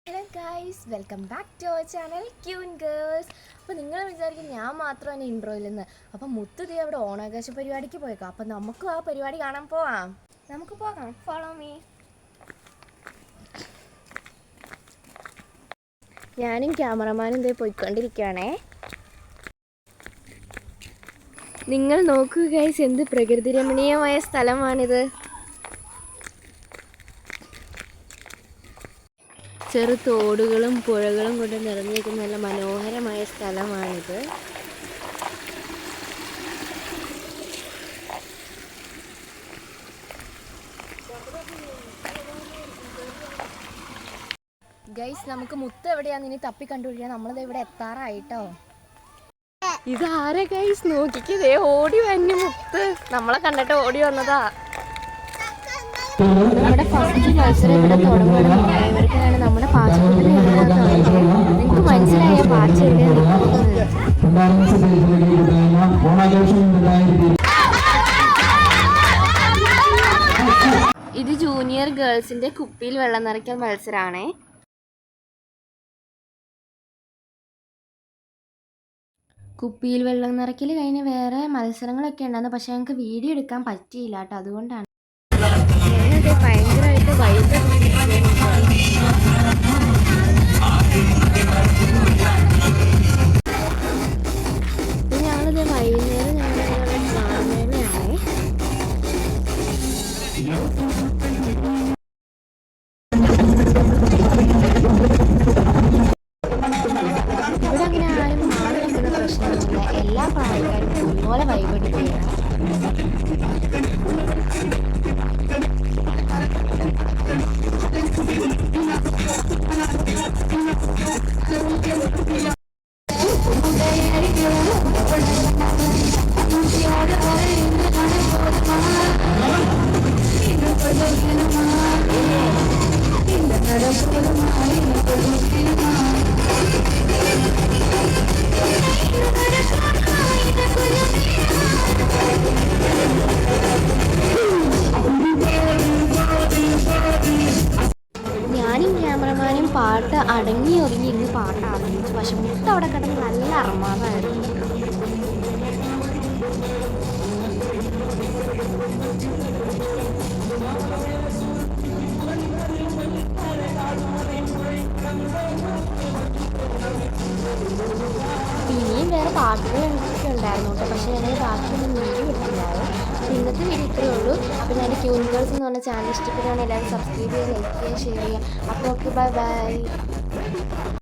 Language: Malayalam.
Hello guys, welcome back to our channel Queen Girls. അപ്പോൾ നിങ്ങൾ വിചാരിക്കും ഞാൻ മാത്രമാണ് ഇൻട്രോയിലെന്ന്. അപ്പം മുത്തുതി അവിടെ ഓണാഘോഷ പരിപാടിക്ക് പോയേക്കാം. അപ്പം നമുക്കും ആ പരിപാടി കാണാൻ പോവാം. നമുക്ക് പോകാം, ഫോളോ മീ. ഞാനും ക്യാമറമാനും ഇതേ പോയിക്കൊണ്ടിരിക്കുകയാണേ. നിങ്ങൾ നോക്കൂ ഗൈസ്, എന്ത് പ്രകൃതി രമണീയമായ സ്ഥലമാണിത്. ചെറു തോടുകളും പുഴകളും കൊണ്ട് നിറഞ്ഞിരിക്കുന്ന നല്ല മനോഹരമായ സ്ഥലമാണിത്. ഗൈസ്, നമുക്ക് മുത്ത് എവിടെയാന്ന് ഇനി തപ്പി കണ്ടുപിടിക്കാം. നമ്മളിത് ഇവിടെ എത്താറായിട്ടോ. ഇതാരാ ഗൈസ്, നോക്കിക്കേ, ഓടി വന്നു മുത്ത്. നമ്മളെ കണ്ടിട്ട് ഓടി വന്നതാ. നമ്മുടെ ഫസ്റ്റ് മത്സരം ഇവിടെ തുടങ്ങണം. ഇവർക്കാണ് നമ്മുടെ പാചകത്തിൽ നിങ്ങൾക്ക് മനസ്സിലായ പാച്ച ഇത് ജൂനിയർ ഗേൾസിന്റെ കുപ്പിയിൽ വെള്ളം നിറയ്ക്കൽ മത്സരമാണേ. കുപ്പിയിൽ വെള്ളം നിറയ്ക്കൽ കഴിഞ്ഞ് വേറെ മത്സരങ്ങളൊക്കെ ഉണ്ടായിരുന്നു. പക്ഷെ ഞങ്ങൾക്ക് വീഡിയോ എടുക്കാൻ പറ്റിയില്ല കേട്ടോ. അതുകൊണ്ടാണ് ഭയങ്കരമായിട്ട് വൈബ്. ഞങ്ങളിത് വൈകുന്നേരം ഗാനമേളയാണേ. ഇവിടെ അങ്ങനെ ആരും മാറി നിൽക്കുന്ന പ്രശ്നമൊന്നുമില്ല. എല്ലാ പ്രായക്കാരും ഒരുപോലെ വൈബ് എടുക്കുകയാണ്. ഞാനും ക്യാമറമാനും പാട്ട് അടങ്ങി ഒതുങ്ങി ഇരുന്ന് പാട്ട് ആസ്വദിച്ചു. പക്ഷെ മുത്ത് അവിടെ കിടന്ന് നല്ല അർമാദായിരുന്നു. ഇനിയും വേറെ പാട്ടുകളൊക്കെ ഉണ്ടായിരുന്നു കേട്ടോ. പക്ഷേ ഞാൻ ബാക്കിയൊന്നും വീഡിയോ എടുത്തില്ലായിരുന്നു. അപ്പോൾ ഇന്നത്തെ വീഡിയോ ഇത്രയേ ഉള്ളൂ. അപ്പോൾ ഞാൻ ക്യൂൻ ഗേൾസ് എന്ന് പറഞ്ഞ ചാനൽ ഇഷ്ടപ്പെടുകയാണെങ്കിൽ എല്ലാവരും സബ്സ്ക്രൈബ് ചെയ്യുക, ലൈക്ക് ചെയ്യുക, ഷെയർ ചെയ്യുക. അപ്പോൾ ഓക്കെ, ബൈ ബൈ.